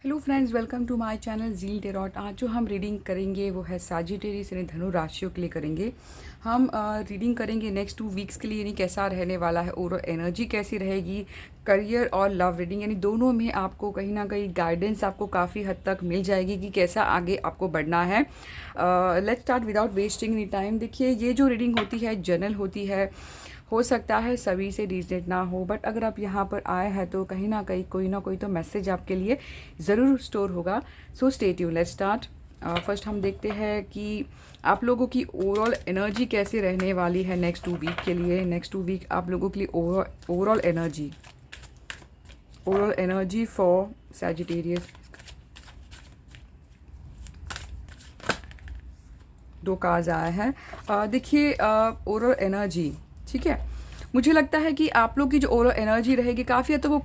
Hello friends, welcome to my channel Zeel tarot. आज जो हम रीडिंग करेंगे वो है सैजिटेरियस यानी धनु राशियों के लिए करेंगे। हम रीडिंग करेंगे नेक्स्ट 2 वीक्स के लिए, यानी कैसा रहने वाला है और एनर्जी कैसी रहेगी। करियर और लव रीडिंग यानी दोनों में आपको कहीं ना कहीं गाइडेंस आपको काफ़ी हद तक मिल जाएगी कि कैसा आगे आपको बढ़ना है। Let's start without wasting any time. देखिए, ये जो रीडिंग होती है जनरल होती है, हो सकता है सभी से रिलेटेड ना हो, बट अगर आप यहाँ पर आए हैं तो कहीं ना कोई तो मैसेज आपके लिए ज़रूर स्टोर होगा। So stay tuned, let's start. First हम देखते हैं कि आप लोगों की ओवरऑल एनर्जी कैसे रहने वाली है नेक्स्ट 2 वीक के लिए। नेक्स्ट 2 वीक आप लोगों के लिए overall energy for Sagittarius. 2 cards आए हैं। देखिए, ओवरऑल एनर्जी ठीक है। मुझे लगता है कि आप लोग की जो ओवरऑल एनर्जी रहेगी काफ़ी हद तक वो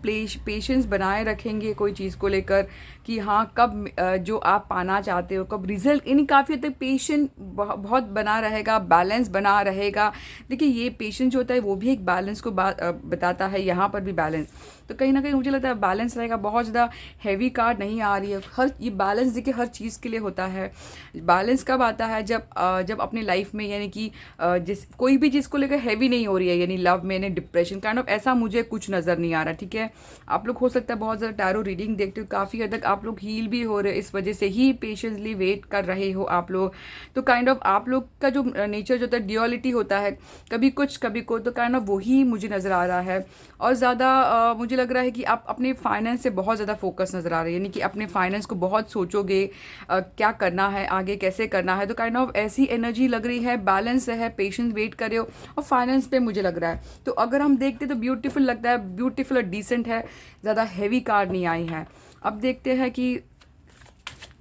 पेशेंस बनाए रखेंगे कोई चीज़ को लेकर कि हाँ कब जो आप पाना चाहते हो कब रिजल्ट, यानी काफ़ी हद तक पेशेंस बहुत बना रहेगा, बैलेंस बना रहेगा। देखिए, ये पेशेंस जो होता है वो भी एक बैलेंस को बताता है। यहाँ पर भी बैलेंस, तो कहीं ना कहीं मुझे लगता है बैलेंस रहेगा। बहुत ज़्यादा हैवी कार्ड नहीं आ रही है। हर ये बैलेंस देखिए हर चीज़ के लिए होता है। बैलेंस कब आता है जब अपनी लाइफ में, यानी कि जिस कोई भी चीज़ को लेकर हैवी नहीं हो रही है, यानी लव में यानी डिप्रेशन काइंड ऑफ ऐसा मुझे कुछ नज़र नहीं आ रहा। ठीक है, आप लोग हो सकता है बहुत ज़्यादा टैरो रीडिंग देखते हो, काफ़ी हद तक आप लोग हील भी हो रहे हो, इस वजह से ही पेशेंसली वेट कर रहे हो आप लोग। तो काइंड ऑफ आप लोग का जो नेचर जो होता है ड्यूअलिटी होता है, कभी कुछ कभी को, तो काइंड ऑफ वही मुझे नज़र आ रहा है। और ज़्यादा मुझे लग रहा है कि आप अपने फाइनेंस से बहुत ज़्यादा फोकस नज़र आ रहे हैं, यानी कि अपने फाइनेंस को बहुत सोचोगे क्या करना है आगे, कैसे करना है। तो काइंड ऑफ ऐसी एनर्जी लग रही है, बैलेंस है, पेशेंस वेट कर रहे हो और फाइनेंस पे मुझे लग रहा है। तो अगर हम देखते तो ब्यूटीफुल लगता है, ब्यूटीफुल और डिसेंट है, ज़्यादा हैवी कार्ड नहीं आई है। अब देखते हैं कि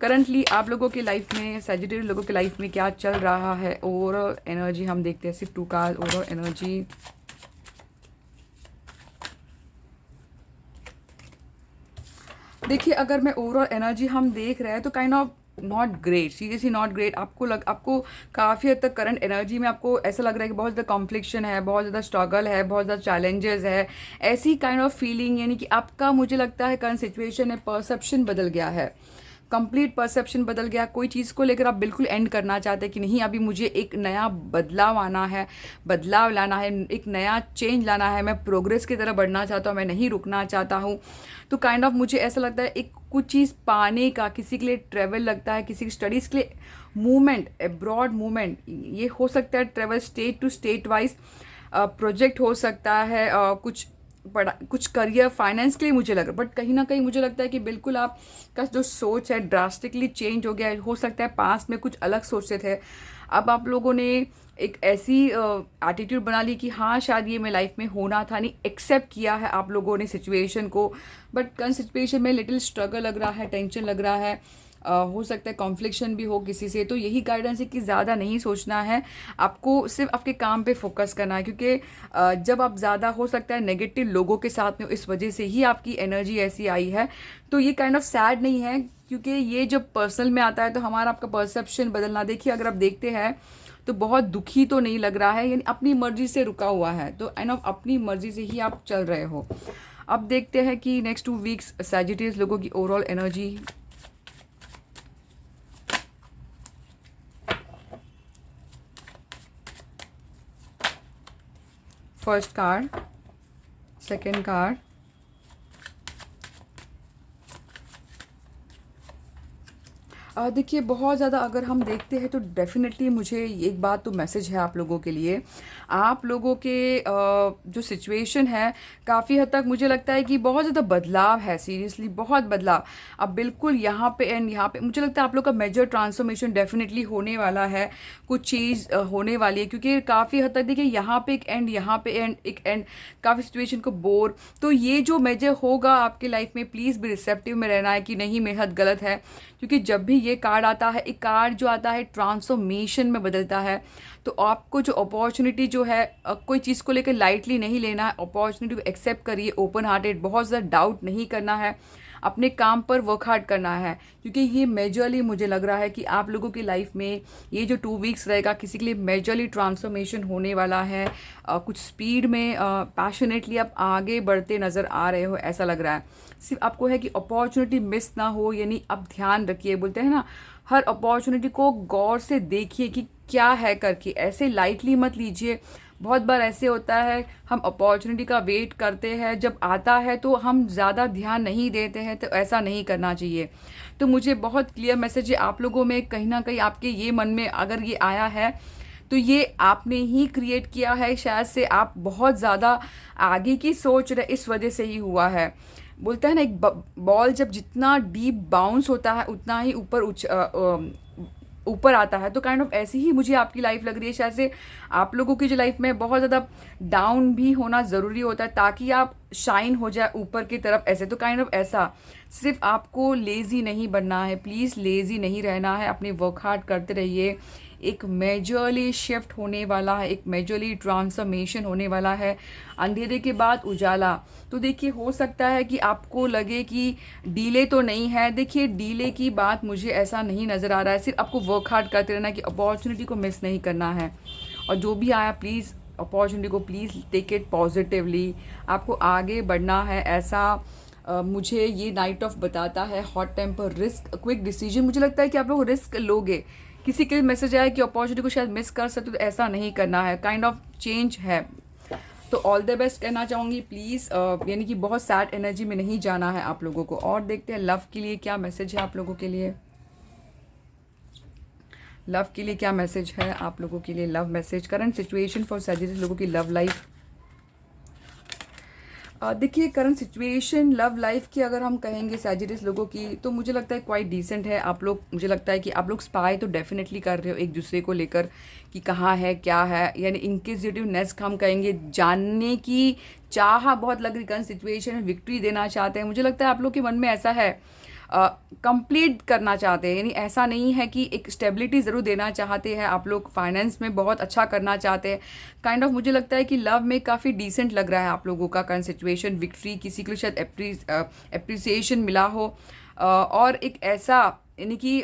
करंटली आप लोगों की लाइफ में, सैजिटेरियस लोगों की लाइफ में क्या चल रहा है। ओवरऑल एनर्जी हम देखते हैं, सिर्फ 2 कार्ड ओवरऑल एनर्जी। देखिए, अगर मैं ओवरऑल एनर्जी हम देख रहे हैं तो kind of not great, seriously not great. आपको काफ़ी हद तक करंट एनर्जी में आपको ऐसा लग रहा है कि बहुत ज़्यादा कॉन्फ्लिक्शन है, बहुत ज़्यादा स्ट्रगल है, बहुत ज़्यादा चैलेंजेस है, ऐसी काइंड ऑफ फीलिंग। यानी कि आपका मुझे लगता है करंट सिचुएशन है, परसेप्शन बदल गया है, कंप्लीट परसेप्शन बदल गया। कोई चीज़ को लेकर आप बिल्कुल एंड करना चाहते हैं कि नहीं, अभी मुझे एक नया बदलाव आना है, बदलाव लाना है, एक नया चेंज लाना है, मैं प्रोग्रेस की तरफ बढ़ना चाहता हूँ, मैं नहीं रुकना चाहता हूँ। तो काइंड ऑफ मुझे ऐसा लगता है एक कुछ चीज़ पाने का, किसी के लिए ट्रेवल लगता है, किसी की स्टडीज़ के लिए मूवमेंट, अब्रॉड मूवमेंट, ये हो सकता है travel state to state wise, project हो सकता है, कुछ करियर फाइनेंस के लिए मुझे लग रहा है। बट कहीं ना कहीं मुझे लगता है कि बिल्कुल आपका जो सोच है ड्रास्टिकली चेंज हो गया है। हो सकता है पास्ट में कुछ अलग सोचते थे, अब आप लोगों ने एक ऐसी एटीट्यूड बना ली कि हाँ शायद ये मेरी लाइफ में होना था, नहीं एक्सेप्ट किया है आप लोगों ने सिचुएशन को। बट कल सिचुएशन में लिटिल स्ट्रगल लग रहा है, टेंशन लग रहा है, हो सकता है कॉन्फ्लिक्शन भी हो किसी से। तो यही गाइडेंस है कि ज़्यादा नहीं सोचना है, आपको सिर्फ आपके काम पे फोकस करना है, क्योंकि जब आप ज़्यादा हो सकता है नेगेटिव लोगों के साथ में, इस वजह से ही आपकी एनर्जी ऐसी आई है। तो ये काइंड ऑफ सैड नहीं है, क्योंकि ये जब पर्सनल में आता है तो हमारा आपका परसेप्शन बदलना। देखिए, अगर आप देखते हैं तो बहुत दुखी तो नहीं लग रहा है, यानी अपनी मर्जी से रुका हुआ है, तो एंड ऑफ अपनी मर्जी से ही आप चल रहे हो। अब देखते हैं कि नेक्स्ट 2 वीक्स सैजिटेरियस लोगों की overall energy. First card, second card, देखिए बहुत ज़्यादा अगर हम देखते हैं तो डेफिनेटली मुझे एक बात तो मैसेज है आप लोगों के लिए। आप लोगों के जो सिचुएशन है काफ़ी हद तक मुझे लगता है कि बहुत ज़्यादा बदलाव है, सीरियसली बहुत बदलाव। अब बिल्कुल यहाँ पे एंड यहाँ पे मुझे लगता है आप लोग का मेजर ट्रांसफॉर्मेशन डेफिनेटली होने वाला है, कुछ चीज़ होने वाली है। क्योंकि काफ़ी हद तक देखिए यहाँ पे एक एंड, यहाँ पे एंड, एक एंड, काफ़ी सिचुएशन को बोर। तो ये जो मेजर होगा आपके लाइफ में, प्लीज़ भी रिसेप्टिव में रहना है कि नहीं मेरे साथ गलत है। क्योंकि जब भी ये कार्ड आता है, एक कार्ड जो आता है ट्रांसफॉर्मेशन में बदलता है। तो आपको जो अपॉर्चुनिटी जो है, कोई चीज़ को लेकर लाइटली नहीं लेना है, अपॉर्चुनिटी को एक्सेप्ट करिए ओपन हार्टेड, बहुत ज़्यादा डाउट नहीं करना है। अपने काम पर वर्क हार्ड करना है, क्योंकि ये मेजरली मुझे लग रहा है कि आप लोगों की लाइफ में ये जो 2 वीक्स रहेगा किसी के लिए मेजरली ट्रांसफॉर्मेशन होने वाला है। कुछ स्पीड में पैशनेटली आप आगे बढ़ते नज़र आ रहे हो, ऐसा लग रहा है। सिर्फ आपको है कि अपॉर्चुनिटी मिस ना हो, यानी अब ध्यान रखिए, बोलते हैं ना, हर अपॉर्चुनिटी को गौर से देखिए कि क्या है करके, ऐसे लाइटली मत लीजिए। बहुत बार ऐसे होता है, हम अपॉर्चुनिटी का वेट करते हैं, जब आता है तो हम ज़्यादा ध्यान नहीं देते हैं, तो ऐसा नहीं करना चाहिए। तो मुझे बहुत क्लियर मैसेज है आप लोगों में, कहीं ना कहीं आपके ये मन में अगर ये आया है तो ये आपने ही क्रिएट किया है, शायद से आप बहुत ज़्यादा आगे की सोच रहे, इस वजह से ही हुआ है। बोलता है ना, एक बॉल जब जितना डीप बाउंस होता है उतना ही ऊपर आता है। तो काइंड ऑफ ऐसी ही मुझे आपकी लाइफ लग रही है, शायद से आप लोगों की जो लाइफ में बहुत ज़्यादा डाउन भी होना ज़रूरी होता है ताकि आप शाइन हो जाए ऊपर की तरफ, ऐसे। तो काइंड ऑफ ऐसा, सिर्फ आपको लेज़ी नहीं बनना है, प्लीज़ लेज़ी नहीं रहना है, अपनी वर्क हार्ड करते रहिए। एक मेजरली शिफ्ट होने वाला है, एक मेजरली ट्रांसफॉर्मेशन होने वाला है, अंधेरे के बाद उजाला। तो देखिए, हो सकता है कि आपको लगे कि डीले तो नहीं है, देखिए डीले की बात मुझे ऐसा नहीं नज़र आ रहा है, सिर्फ आपको वर्क हार्ड करते रहना कि अपॉर्चुनिटी को मिस नहीं करना है। और जो भी आया, प्लीज़ अपॉर्चुनिटी को प्लीज़ टेक इट पॉजिटिवली, आपको आगे बढ़ना है, ऐसा मुझे ये नाइट ऑफ बताता है। Hot temper, risk, quick decision, मुझे लगता है कि आप लोग रिस्क लोगे। किसी के मैसेज आया कि अपॉर्चुनिटी को शायद मिस कर सकते हो, तो ऐसा नहीं करना है, काइंड ऑफ चेंज है। तो ऑल द बेस्ट कहना चाहूँगी, प्लीज़, यानी कि बहुत सैड एनर्जी में नहीं जाना है आप लोगों को। और देखते हैं लव के लिए क्या मैसेज है आप लोगों के लिए। लव के लिए क्या मैसेज है आप लोगों के लिए, love message, current situation for Sagittarius लोगों की लव लाइफ। देखिए, करंट सिचुएशन लव लाइफ की अगर हम कहेंगे सैजिटेरियस लोगों की, तो मुझे लगता है क्वाइट डिसेंट है। आप लोग, मुझे लगता है कि आप लोग स्पाई तो डेफिनेटली कर रहे हो एक दूसरे को लेकर कि कहाँ है क्या है, यानी इंक्विजिटिवनेस हम कहेंगे, जानने की चाह बहुत लग रही। करंट सिचुएशन में विक्ट्री देना चाहते हैं, मुझे लगता है आप लोग के मन में ऐसा है, कंप्लीट करना चाहते हैं, यानी ऐसा नहीं है कि एक स्टेबिलिटी ज़रूर देना चाहते हैं आप लोग, फाइनेंस में बहुत अच्छा करना चाहते हैं। काइंड ऑफ मुझे लगता है कि लव में काफ़ी डिसेंट लग रहा है आप लोगों का करंट सिचुएशन, विक्ट्री, किसी के लिए शायद एप्रिसिएशन मिला हो, और एक ऐसा, यानी कि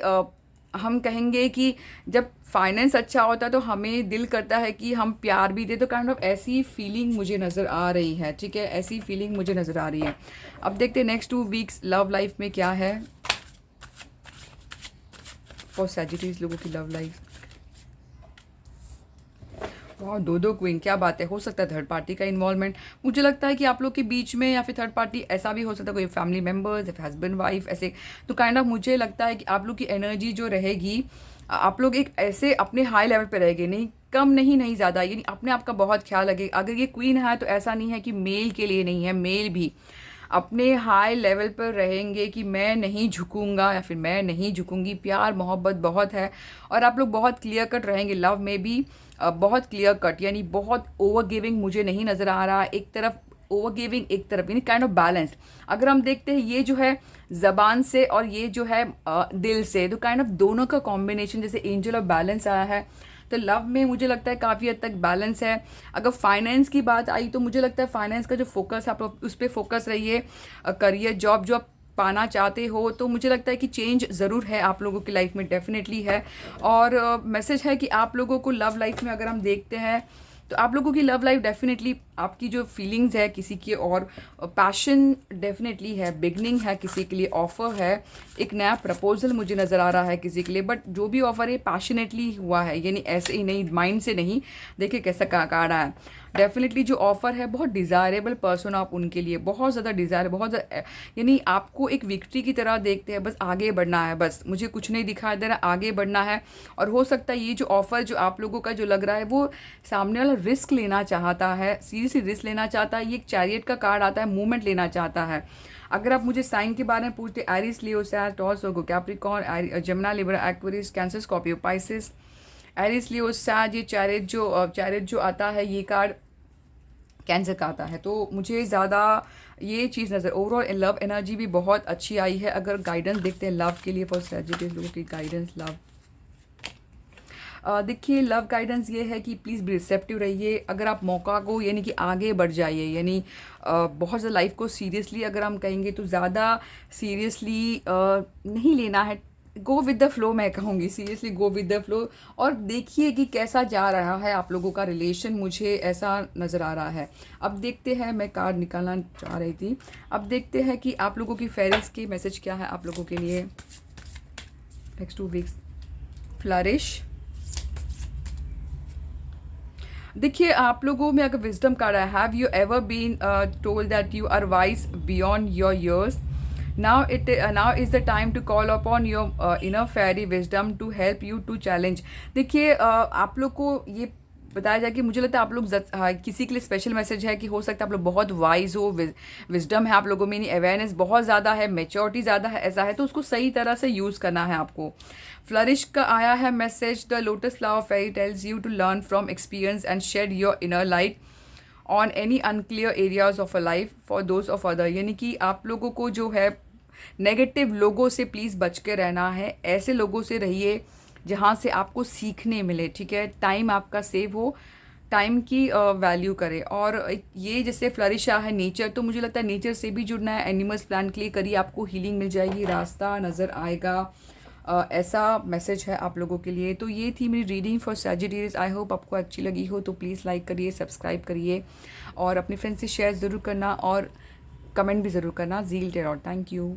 हम कहेंगे कि जब फाइनेंस अच्छा होता है तो हमें दिल करता है कि हम प्यार भी दे, तो काइंड ऑफ ऐसी फीलिंग मुझे नज़र आ रही है, ठीक है, ऐसी फीलिंग मुझे नज़र आ रही है। अब देखते हैं नेक्स्ट 2 वीक्स लव लाइफ में क्या है फॉर सैजिटेरियस लोगों की लव लाइफ। वाह, 2 क्वीन, क्या बात है। हो सकता है थर्ड पार्टी का इन्वॉल्वमेंट, मुझे लगता है कि आप लोग के बीच में, या फिर थर्ड पार्टी ऐसा भी हो सकता है, कोई फैमिली मेम्बर्स या फिर हस्बैंड वाइफ ऐसे। तो काइंड ऑफ मुझे लगता है कि आप लोग की एनर्जी जो रहेगी, आप लोग एक ऐसे अपने हाई लेवल पे रहेंगे, नहीं कम नहीं ज़्यादा, यानी अपने आप का बहुत ख्याल रखेगा। अगर ये क्वीन है तो ऐसा नहीं है कि मेल के लिए नहीं है, मेल भी अपने हाई लेवल पर रहेंगे कि मैं नहीं झुकूंगा या फिर मैं नहीं झुकूंगी, प्यार मोहब्बत बहुत है। और आप लोग बहुत क्लियर कट रहेंगे लव में भी, बहुत क्लियर कट, यानी बहुत ओवर गिविंग मुझे नहीं नज़र आ रहा, एक तरफ ओवर गिविंग एक तरफ, यानी काइंड ऑफ बैलेंस। अगर हम देखते हैं ये जो है ज़बान से और ये जो है दिल से, तो काइंड ऑफ दोनों का कॉम्बिनेशन, जैसे एंजल ऑफ बैलेंस आया है, तो लव में मुझे लगता है काफ़ी हद तक बैलेंस है। अगर फाइनेंस की बात आई तो मुझे लगता है फाइनेंस का जो फोकस है आप लोग उस पर फोकस रहिए। करियर, जॉब जो आप पाना चाहते हो, तो मुझे लगता है कि चेंज ज़रूर है आप लोगों की लाइफ में, डेफिनेटली है। और मैसेज है कि आप लोगों को लव लाइफ में अगर हम देखते हैं तो आप लोगों की लव लाइफ डेफिनेटली, आपकी जो फीलिंग्स है किसी की, और पैशन डेफिनेटली है, बिगनिंग है किसी के लिए, ऑफर है, एक नया प्रपोजल मुझे नज़र आ रहा है किसी के लिए। बट जो भी ऑफर है पैशनेटली हुआ है, यानी ऐसे ही नहीं, माइंड से नहीं। देखिए कैसा कार्ड आया है, डेफिनेटली जो ऑफर है बहुत डिज़ायरेबल पर्सन आप उनके लिए, बहुत ज़्यादा डिज़ायर, बहुत ज़्यादा, यानी आपको एक विक्ट्री की तरह देखते हैं, बस आगे बढ़ना है, बस मुझे कुछ नहीं दिखाई दे रहा, आगे बढ़ना है। और हो सकता है ये जो ऑफर जो आप लोगों का जो लग रहा है, वो सामने वाला रिस्क लेना चाहता है, सीरियसली रिस्क लेना चाहता है। ये एक चैरियट का कार्ड आता है, मूवमेंट लेना चाहता है। अगर आप मुझे साइन के बारे में पूछते, Aries, Leo, Sag, Taurus, Virgo, Capricorn, जमुना, Libra, Aquarius, Cancer, Scorpio, Pisces, Aries, Leo, Sag, ये चैरियट जो आता है, ये कार्ड कैंसर का आता है। तो मुझे ज़्यादा ये चीज़ नज़र, ओवरऑल लव एनर्जी भी बहुत अच्छी आई है। अगर गाइडेंस देखते हैं लव के लिए फॉर सैजिटेरियस लोगों की गाइडेंस लव, देखिए लव गाइडेंस ये है कि प्लीज़ बी रिसेप्टिव रहिए। अगर आप मौका को यानी कि आगे बढ़ जाइए, यानी बहुत ज़्यादा लाइफ को सीरियसली अगर हम कहेंगे तो ज़्यादा सीरियसली नहीं लेना है। गो विद द फ्लो, मैं कहूँगी seriously go with the flow. और देखिए कि कैसा जा रहा है आप लोगों का रिलेशन, मुझे ऐसा नज़र आ रहा है। अब देखते हैं, मैं कार्ड निकालना चाह रही थी। अब देखते हैं कि आप लोगों की फेरीज के मैसेज क्या है आप लोगों के लिए नेक्स्ट 2 वीक्स। फ्लरिश, देखिए आप लोगों में अगर विजडम कार्ड है, have you ever been told that you are wise beyond your years, now is the time to call upon your inner fairy wisdom to help you to challenge। देखिए आप लोग को ये बताया जाए कि मुझे लगता है आप लोग किसी के लिए स्पेशल मैसेज है कि हो सकता है आप लोग बहुत वाइज हो, विजडम है आप लोगों में, अवेयरनेस बहुत ज़्यादा है, मेच्योरिटी ज़्यादा है, ऐसा है तो उसको सही तरह से यूज़ करना है आपको। फ्लरिश का आया है message, the lotus flower fairy tells you to learn from experience and shed your inner light on any unclear areas of a life for those of other. यानी कि आप लोगों को जो है नेगेटिव लोगों से प्लीज़ बच के रहना है, ऐसे लोगों से रहिए जहाँ से आपको सीखने मिले, ठीक है। टाइम आपका सेव हो, टाइम की वैल्यू करें। और ये जैसे फ्लरिश है नेचर, तो मुझे लगता है नेचर से भी जुड़ना है, एनिमल्स प्लान के लिए करिए, आपको हीलिंग मिल जाएगी, रास्ता नज़र आएगा। ऐसा मैसेज है आप लोगों के लिए। तो ये थी मेरी reading for Sagittarius. I hope आपको अच्छी लगी हो, तो प्लीज़ लाइक करिए, सब्सक्राइब करिए और अपने फ्रेंड्स से शेयर ज़रूर करना और कमेंट भी ज़रूर करना। Zeel tarot, thank you.